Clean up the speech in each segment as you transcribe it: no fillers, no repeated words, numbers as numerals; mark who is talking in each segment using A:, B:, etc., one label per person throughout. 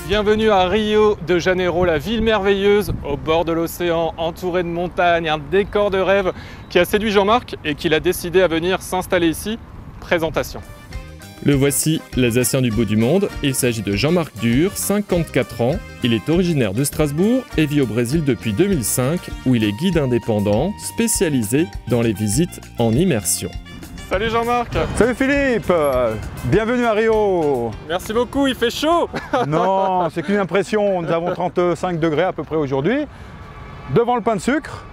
A: Bienvenue à Rio de Janeiro, la ville merveilleuse, au bord de l'océan, entourée de montagnes, un décor de rêve qui a séduit Jean-Marc et qu'il a décidé à venir s'installer ici. Présentation.
B: Le voici, l'Alsacien du bout du monde. Il s'agit de Jean-Marc Dur, 54 ans. Il est originaire de Strasbourg et vit au Brésil depuis 2005, où il est guide indépendant, spécialisé dans les visites en immersion.
A: Salut Jean-Marc.
C: Salut Philippe, bienvenue à Rio.
A: Merci beaucoup, il fait chaud.
C: Non, c'est qu'une impression, nous avons 35 degrés à peu près aujourd'hui. Devant le pain de sucre,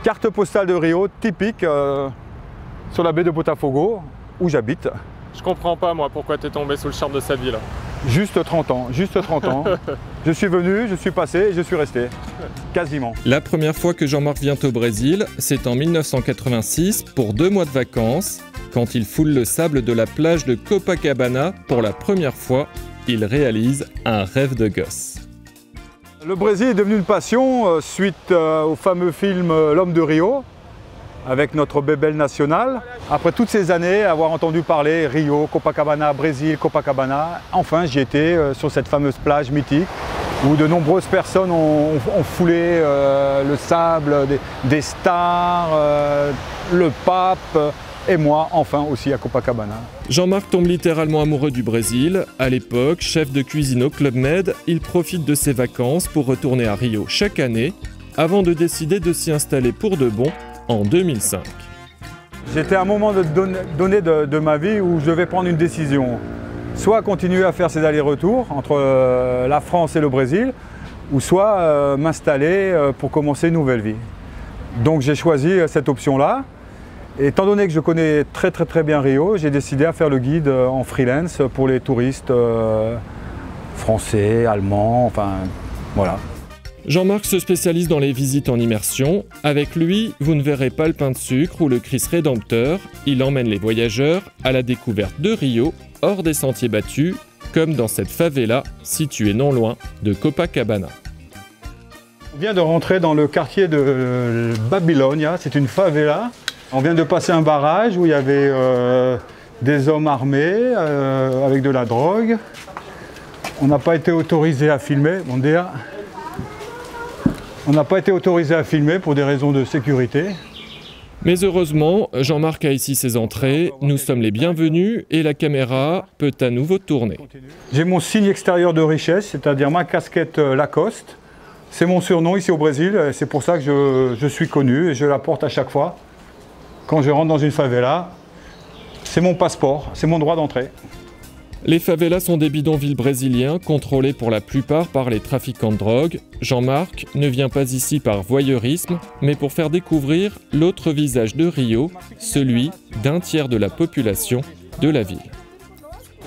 C: carte postale de Rio, typique sur la baie de Botafogo, où j'habite.
A: Je comprends pas moi pourquoi tu es tombé sous le charme de cette ville.
C: Juste 30 ans, juste 30 ans. Je suis venu, je suis passé et je suis resté, quasiment.
B: La première fois que Jean-Marc vient au Brésil, c'est en 1986 pour 2 mois de vacances. Quand il foule le sable de la plage de Copacabana pour la première fois, il réalise un rêve de gosse.
C: Le Brésil est devenu une passion suite au fameux film L'Homme de Rio, avec notre bébelle nationale. Après toutes ces années, avoir entendu parler Rio, Copacabana, Brésil, Copacabana, enfin j'y étais sur cette fameuse plage mythique où de nombreuses personnes ont foulé le sable, des stars, le pape et moi enfin aussi à Copacabana.
B: Jean-Marc tombe littéralement amoureux du Brésil. À l'époque, chef de cuisine au Club Med, il profite de ses vacances pour retourner à Rio chaque année avant de décider de s'y installer pour de bon en 2005.
C: J'étais à un moment donné de ma vie où je devais prendre une décision. Soit continuer à faire ces allers-retours entre la France et le Brésil, ou soit m'installer pour commencer une nouvelle vie. Donc j'ai choisi cette option-là. Et étant donné que je connais très bien Rio, j'ai décidé à faire le guide en freelance pour les touristes français, allemands, enfin voilà.
B: Jean-Marc se spécialise dans les visites en immersion. Avec lui, vous ne verrez pas le pain de sucre ou le Christ rédempteur. Il emmène les voyageurs à la découverte de Rio, hors des sentiers battus, comme dans cette favela située non loin de Copacabana.
C: On vient de rentrer dans le quartier de Babilonia, c'est une favela. On vient de passer un barrage où il y avait des hommes armés avec de la drogue. On n'a pas été autorisé à filmer, on n'a pas été autorisé à filmer pour des raisons de sécurité.
B: Mais heureusement, Jean-Marc a ici ses entrées, nous sommes les bienvenus et la caméra peut à nouveau tourner.
C: J'ai mon signe extérieur de richesse, c'est-à-dire ma casquette Lacoste. C'est mon surnom ici au Brésil, c'est pour ça que je suis connu et je la porte à chaque fois. Quand je rentre dans une favela, c'est mon passeport, c'est mon droit d'entrée.
B: Les favelas sont des bidonvilles brésiliens contrôlés pour la plupart par les trafiquants de drogue. Jean-Marc ne vient pas ici par voyeurisme, mais pour faire découvrir l'autre visage de Rio, celui d'un tiers de la population de la ville.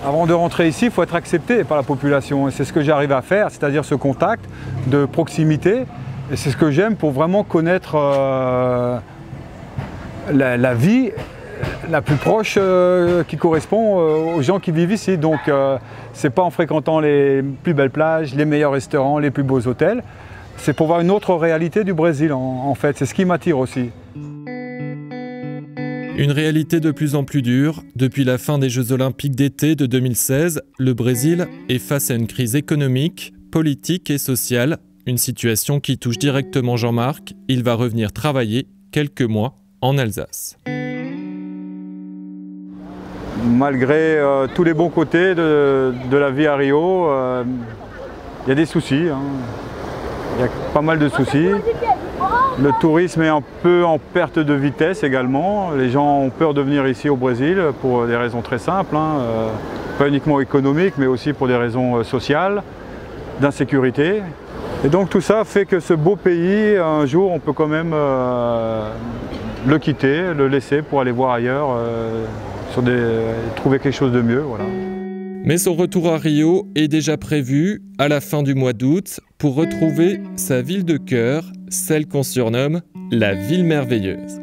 C: Avant de rentrer ici, il faut être accepté par la population et c'est ce que j'arrive à faire, c'est-à-dire ce contact de proximité. Et c'est ce que j'aime pour vraiment connaître la vie la plus proche qui correspond aux gens qui vivent ici. Donc c'est pas en fréquentant les plus belles plages, les meilleurs restaurants, les plus beaux hôtels. C'est pour voir une autre réalité du Brésil en fait. C'est ce qui m'attire aussi.
B: Une réalité de plus en plus dure. Depuis la fin des Jeux Olympiques d'été de 2016, le Brésil est face à une crise économique, politique et sociale. Une situation qui touche directement Jean-Marc. Il va revenir travailler quelques mois en Alsace.
C: Malgré tous les bons côtés de la vie à Rio, il y a des soucis. Il y a pas mal de soucis. Le tourisme est un peu en perte de vitesse également. Les gens ont peur de venir ici au Brésil pour des raisons très simples. Pas uniquement économiques, mais aussi pour des raisons sociales, d'insécurité. Et donc tout ça fait que ce beau pays, un jour, on peut quand même le quitter, le laisser pour aller voir ailleurs. Trouver quelque chose de mieux, voilà.
B: Mais son retour à Rio est déjà prévu à la fin du mois d'août pour retrouver sa ville de cœur, celle qu'on surnomme la ville merveilleuse.